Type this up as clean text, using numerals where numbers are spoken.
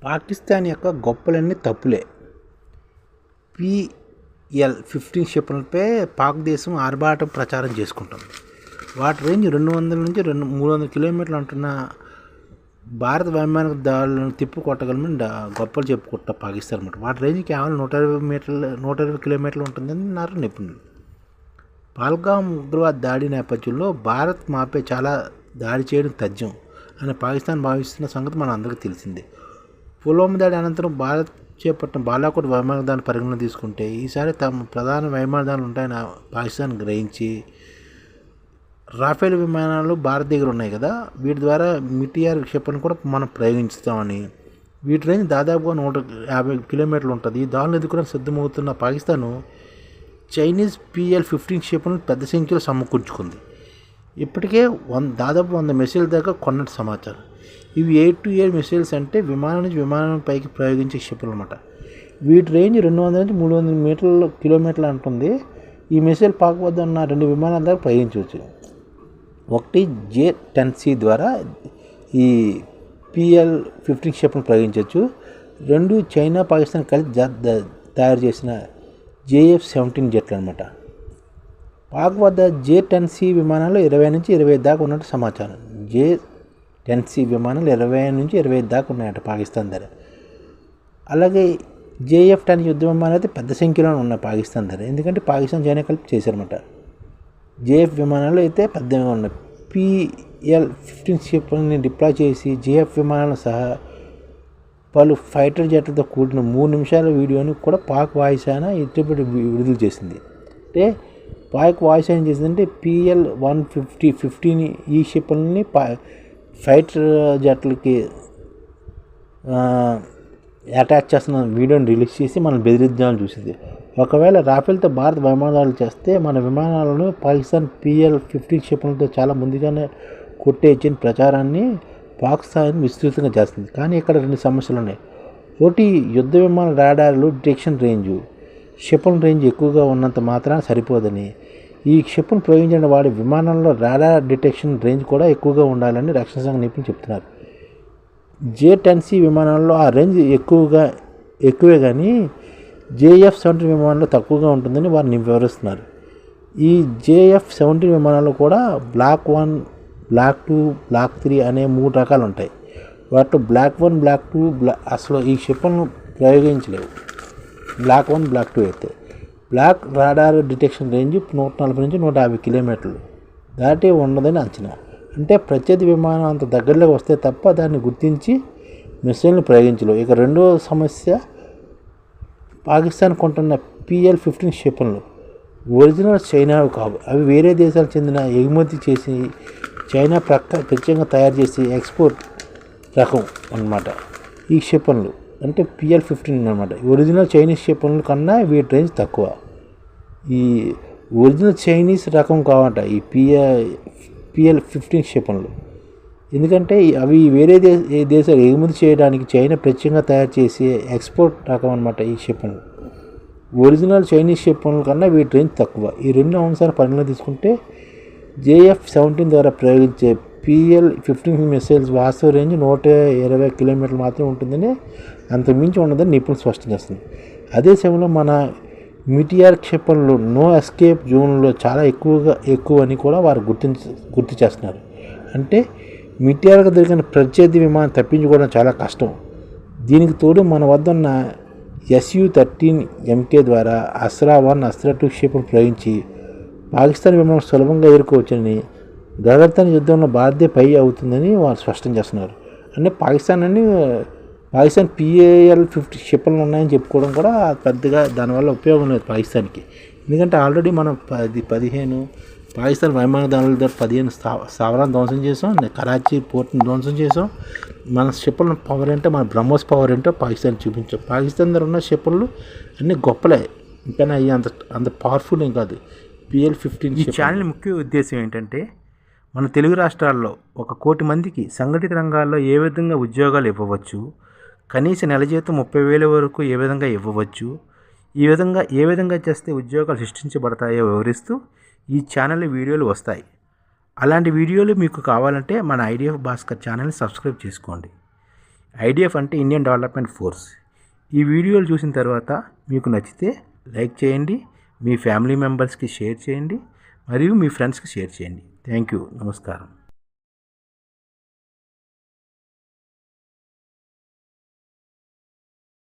పాకిస్తాన్ యొక్క గొప్పలన్నీ తప్పులే. PL-15 క్షిపణులపై పాక్ దేశం ఆర్భాటం ప్రచారం చేసుకుంటుంది. వాటి రేంజ్ 200 నుంచి 300 కిలోమీటర్లు అంటున్న భారత వైమానిక దాడులను తిప్పికొట్టగలమని గొప్పలు చెప్పుకుంటారు పాకిస్తాన్ అన్నమాట. వాటి రేంజ్ కేవలం 120 కిలోమీటర్లు ఉంటుందని అన్నారు నిపుణులు. పహల్గామ్ ఉగ్రవాద దాడి నేపథ్యంలో భారత్ మాపై చాలా దాడి చేయడం తథ్యం అని పాకిస్తాన్ భావిస్తున్న సంగతి మన అందరికీ తెలిసిందే. పుల్వామా దాడి అనంతరం భారత్ చేపట్టిన బాలాకోట్ విమానదాన్ని పరిగణన తీసుకుంటే ఈసారి తమ ప్రధాన విమానదాలు ఉంటాయని పాకిస్తాన్ గ్రహించి రాఫెల్ విమానాలు భారత్ దగ్గర ఉన్నాయి కదా, వీటి ద్వారా మిటిఆర్ క్షిపణి కూడా మనం ప్రయోగించుతామని, వీటి రేంజ్ దాదాపుగా 150 కిలోమీటర్లు ఉంటుంది. దాడులు ఎదుర్కొని సిద్ధమవుతున్న పాకిస్తాన్ చైనీస్ PL-15 క్షిపణులు పెద్ద సంఖ్యలో సమకూర్చుకుంది. ఇప్పటికే దాదాపు 100 మిసైల్ దాకా కొన్నట్టు సమాచారం. ఇవి ఎయిర్-టు-ఎయిర్ మిసైల్స్ అంటే విమానం నుంచి విమానం పైకి ప్రయోగించే క్షిపణులు అన్నమాట. వీటి రేంజ్ 200 నుంచి 300 కిలోమీటర్లు అంటుంది. ఈ మిసైల్ పాక్ వద్ద ఉన్న 2 విమానాల దాకా ప్రయోగించవచ్చు. ఒకటి J-10C ద్వారా ఈ PL-15 క్షిపణి ప్రయోగించవచ్చు. 2 చైనా పాకిస్తాన్ కలిసి తయారు చేసిన JF-17 జెట్లు అనమాట. పాక్ వద్ద J-10C విమానాలు 20 నుంచి 25 దాకా ఉన్నట్టు సమాచారం. J-10C విమానాలు 20 నుంచి 25 దాకా ఉన్నాయట పాకిస్తాన్ దగ్గర. అలాగే JF-10 యుద్ధ విమానాలు అయితే పెద్ద సంఖ్యలో ఉన్నాయి పాకిస్తాన్ దగ్గర, ఎందుకంటే పాకిస్తాన్ చైనా కలిపి చేశారన్నమాట. JF విమానాలు అయితే పెద్దగా ఉన్నాయి. PL-15 క్షిపణిని డిప్లాయ్ చేసి JF విమానాలు సహా పలు ఫైటర్ జెట్లతో కూడిన 3 నిమిషాల వీడియోని కూడా పాక్ వాయుసేన ఇటీవల విడుదల చేసింది. అంటే పాక్ వాయుసేన చేసిందంటే PL-15 ఈ క్షిపణిని ఫైటర్ జెట్లకి అటాచ్ చేస్తున్న వీడియోని రిలీజ్ చేసి మనం బెదిరిద్దామని చూసింది. ఒకవేళ రాఫెల్తో భారత్ విమానాలు చేస్తే మన విమానాలను పాకిస్తాన్ PL-15 క్షిపణులతో చాలా ముందుగానే కొట్టేయచ్చని ప్రచారాన్ని పాకిస్తాన్ విస్తృతంగా చేస్తుంది. కానీ ఇక్కడ 2 సమస్యలు ఉన్నాయి. ఒకటి, యుద్ధ విమాన రాడార్లు డిటెక్షన్ రేంజు క్షిపణి రేంజ్ ఎక్కువగా ఉన్నంత మాత్రాన సరిపోదని, ఈ క్షిపణి ప్రయోగించిన వాడి విమానంలో రాడార్ డిటెక్షన్ రేంజ్ కూడా ఎక్కువగా ఉండాలని రక్షణ సంఘ నిపుణులు చెప్తున్నారు. J-10C విమానాల్లో ఆ రేంజ్ ఎక్కువే కానీ JF-17 విమానంలో తక్కువగా ఉంటుందని వారిని వివరిస్తున్నారు. ఈ JF-17 విమానాల్లో కూడా బ్లాక్ 1, బ్లాక్ 2, బ్లాక్ 3 అనే 3 రకాలు ఉంటాయి. వాటిలో బ్లాక్ 1, బ్లాక్ 2 అసలు ఈ క్షిపణులు ప్రయోగించలేవు. బ్లాక్ 1, బ్లాక్ 2 అయితే బ్లాక్ రాడార్ డిటెక్షన్ రేంజ్ 140 నుంచి 150 కిలోమీటర్లు దాటి ఉండదని అంచనా. అంటే ప్రత్యర్థి విమానం అంత దగ్గరలోకి వస్తే తప్ప దాన్ని గుర్తించి మిసైల్ని ప్రయోగించలేవు. ఇక రెండో సమస్య, పాకిస్తాన్ కొంటున్న PL-15 క్షిపణులు ఒరిజినల్ చైనావి కావు. అవి వేరే దేశాలకు చెందిన ఎగుమతి చేసి చైనా ప్రత్యేకంగా తయారు చేసి ఎక్స్పోర్ట్ రకం అన్నమాట. ఈ క్షిపణులు అంటే PL-15 అన్నమాట. ఒరిజినల్ చైనీస్ క్షిపణుల కన్నా వీటి రేంజ్ తక్కువ. ఈ ఒరిజినల్ చైనీస్ రకం కావట ఈ PL-15 క్షిపణులు, ఎందుకంటే అవి వేరే దేశాలు ఎగుమతి చేయడానికి చైనా ప్రత్యేకంగా తయారు చేసే ఎక్స్పోర్ట్ రకం అన్నమాట. ఈ క్షిపణులు ఒరిజినల్ చైనీస్ క్షిపణుల కన్నా వీటి రేంజ్ తక్కువ. ఈ 2 అంశాలు పరిగణలో తీసుకుంటే JF-17 ద్వారా ప్రయోగించే PL-15 మిసైల్స్ వాస్తవ రేంజ్ 120 కిలోమీటర్లు మాత్రమే ఉంటుందని, అంతకుమించి ఉండదని నిపుణులు స్పష్టం చేస్తుంది. అదే సమయంలో మన మిటిఆర్ క్షిపణులు నో ఎస్కేప్ జోన్లో చాలా ఎక్కువ అని కూడా వారు గుర్తు చేస్తున్నారు. అంటే మిటిఆర్కు దొరికిన ప్రత్యర్థి విమానం తప్పించుకోవడం చాలా కష్టం. దీనికి తోడు మన వద్ద ఉన్న Su-13MK ద్వారా అస్త్రా-1, అస్త్రా-2 క్షిపణులు ప్రయోగించి పాకిస్తాన్ విమానం సులభంగా ఎదుర్కోవచ్చని, గగర్తన్ యుద్ధంలో భారతే పై అవుతుందని వారు స్పష్టం చేస్తున్నారు. అంటే పాకిస్తాన్ PL-15 క్షిపణులు ఉన్నాయని చెప్పుకోవడం కూడా పెద్దగా దానివల్ల ఉపయోగం లేదు పాకిస్తాన్కి. ఎందుకంటే ఆల్రెడీ మనం 15 పాకిస్తాన్ విమానదాడులతో 15 స్థావరాలను ధ్వంసం చేసాం, కరాచీ పోర్ట్ని ధ్వంసం చేసాం. మన క్షిపణుల పవర్ ఏంటో, మన బ్రహ్మోస్ పవర్ ఏంటో పాకిస్తాన్ చూపించాం. పాకిస్తాన్ దగ్గర ఉన్న క్షిపణులు అన్నీ గొప్పలే, ఇంకా అవి అంత పవర్ఫుల్ ఏం కాదు. PL-15 ఈ ఛానల్ ముఖ్య ఉద్దేశం ఏంటంటే, మన తెలుగు రాష్ట్రాల్లో 1 కోటి మందికి సంఘటిత రంగాల్లో ఏ విధంగా ఉద్యోగాలు ఇవ్వవచ్చు, కనీస నెల జీతం 30,000 వరకు ఏ విధంగా ఇవ్వవచ్చు, ఏ విధంగా చేస్తే ఉద్యోగాలు సృష్టించబడతాయో వివరిస్తూ ఈ ఛానల్ వీడియోలు వస్తాయి. అలాంటి వీడియోలు మీకు కావాలంటే మన IDF భాస్కర్ ఛానల్ని సబ్స్క్రైబ్ చేసుకోండి. ఐడిఎఫ్ అంటే ఇండియన్ డెవలప్మెంట్ ఫోర్స్. ఈ వీడియోలు చూసిన తర్వాత మీకు నచ్చితే లైక్ చేయండి, మీ ఫ్యామిలీ మెంబర్స్కి షేర్ చేయండి మరియు మీ ఫ్రెండ్స్కి షేర్ చేయండి. Thank you. నమస్కారం.